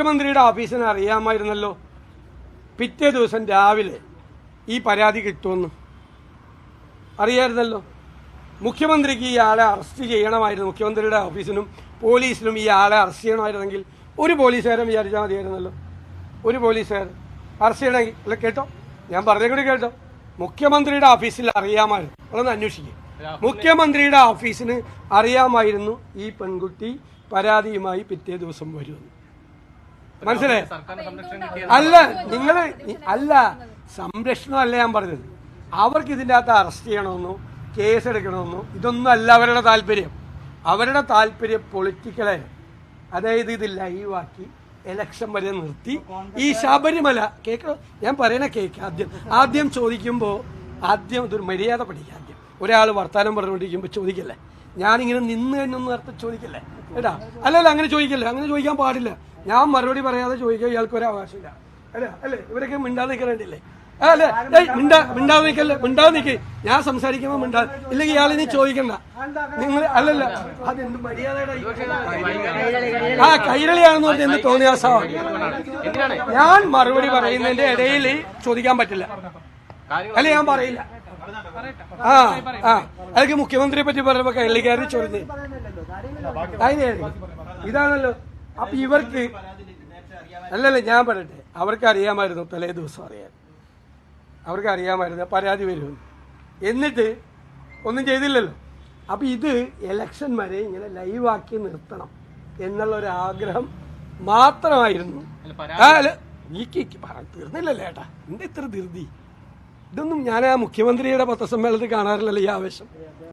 മുഖ്യമന്ത്രിയുടെ ഓഫീസിന് അറിയാമായിരുന്നല്ലോ പിറ്റേ ദിവസം രാവിലെ ഈ പരാതി കിട്ടുമെന്ന് അറിയാമായിരുന്നല്ലോ. മുഖ്യമന്ത്രിക്ക് ഇയാളെ അറസ്റ്റ് ചെയ്യണമായിരുന്നു. മുഖ്യമന്ത്രിയുടെ ഓഫീസിനും പോലീസിനും ഇയാളെ അറസ്റ്റ് ചെയ്യണമായിരുന്നെങ്കിൽ ഒരു പോലീസുകാരൻ വിചാരിച്ചാൽ മതിയായിരുന്നല്ലോ. ഒരു പോലീസുകാരൻ അറസ്റ്റ് ചെയ്യണമെങ്കിൽ അല്ല, കേട്ടോ, ഞാൻ പറഞ്ഞുകൂടി കേട്ടോ. മുഖ്യമന്ത്രിയുടെ ഓഫീസിൽ അറിയാമായിരുന്നു, അതൊന്ന് അന്വേഷിക്കുക. മുഖ്യമന്ത്രിയുടെ ഓഫീസിന് അറിയാമായിരുന്നു ഈ പെൺകുട്ടി പരാതിയുമായി പിറ്റേ ദിവസം വരുമെന്ന്. മനസ്സിലായി? അല്ല, നിങ്ങള് അല്ല, സംരക്ഷണമല്ല ഞാൻ പറഞ്ഞത്. അവർക്ക് ഇതിൻ്റെ അകത്ത് അറസ്റ്റ് ചെയ്യണമെന്നോ കേസെടുക്കണമെന്നോ ഇതൊന്നും അല്ല അവരുടെ താല്പര്യം. അവരുടെ താല്പര്യം പൊളിറ്റിക്കലായി, അതായത് ഇത് ലൈവാക്കി ഇലക്ഷൻ വരെ നിർത്തി ഈ ശബരിമല കേൾക്കണോ, ഞാൻ പറയണ കേക്ക്. ആദ്യം ചോദിക്കുമ്പോൾ ആദ്യം ഇതൊരു മര്യാദ പഠിക്കുക. ആദ്യം ഒരാൾ വർത്താനം പറഞ്ഞുകൊണ്ടിരിക്കുമ്പോൾ ചോദിക്കല്ലേ, ഞാനിങ്ങനെ നിന്ന് എന്നൊന്നും അർത്ഥം ചോദിക്കല്ലേ കേട്ടാ. അല്ലല്ല, അങ്ങനെ ചോദിക്കല്ലേ, അങ്ങനെ ചോദിക്കാൻ പാടില്ല. ഞാൻ മറുപടി പറയാതെ ചോദിക്കാൻ ഇയാൾക്ക് ഒരു അവകാശമില്ല. അല്ലേ, ഇവരൊക്കെ മിണ്ടാതെ നിൽക്കണ്ടല്ലേ? അല്ലേ, മിണ്ടാതെ നിൽക്കല്ലേ, മിണ്ടാതെ നിൽക്കേ. ഞാൻ സംസാരിക്കുമ്പോൾ മിണ്ടാതെ ഇല്ലെങ്കിൽ ഇയാളിനി ചോദിക്കണ്ട. നിങ്ങൾ അല്ലല്ല, അതെന്ത് മര്യാദയുടെ കൈരളിയാണെന്ന് പറഞ്ഞ് എന്ത് തോന്നിയാസമാണ്. ഞാൻ മറുപടി പറയുന്നതിന്റെ ഇടയിൽ ചോദിക്കാൻ പറ്റില്ല, അല്ലെ ഞാൻ പറയില്ല. അതൊക്കെ മുഖ്യമന്ത്രിയെ പറ്റി പറയുമ്പോ കൈരളിക്കാർ ചോദിച്ചത് ഇതാണല്ലോ. അപ്പൊ ഇവർക്ക് അല്ലല്ല, ഞാൻ പറയട്ടെ, അവർക്ക് അറിയാമായിരുന്നു, തലേ ദിവസം അവർക്ക് അറിയാമായിരുന്നു പരാതി വരുമെന്ന്. എന്നിട്ട് ഒന്നും ചെയ്തില്ലല്ലോ. അപ്പൊ ഇത് ഇലക്ഷൻ വരെ ഇങ്ങനെ ലൈവാക്കി നിർത്തണം എന്നുള്ളൊരാഗ്രഹം മാത്രമായിരുന്നു. തീർന്നില്ലല്ലേ ഏട്ടാ, എന്താ ഇത്ര ധൃതി? ഇതൊന്നും ഞാൻ ആ മുഖ്യമന്ത്രിയുടെ പത്രസമ്മേളനത്തിൽ കാണാറില്ലല്ലോ ഈ ആവേശം.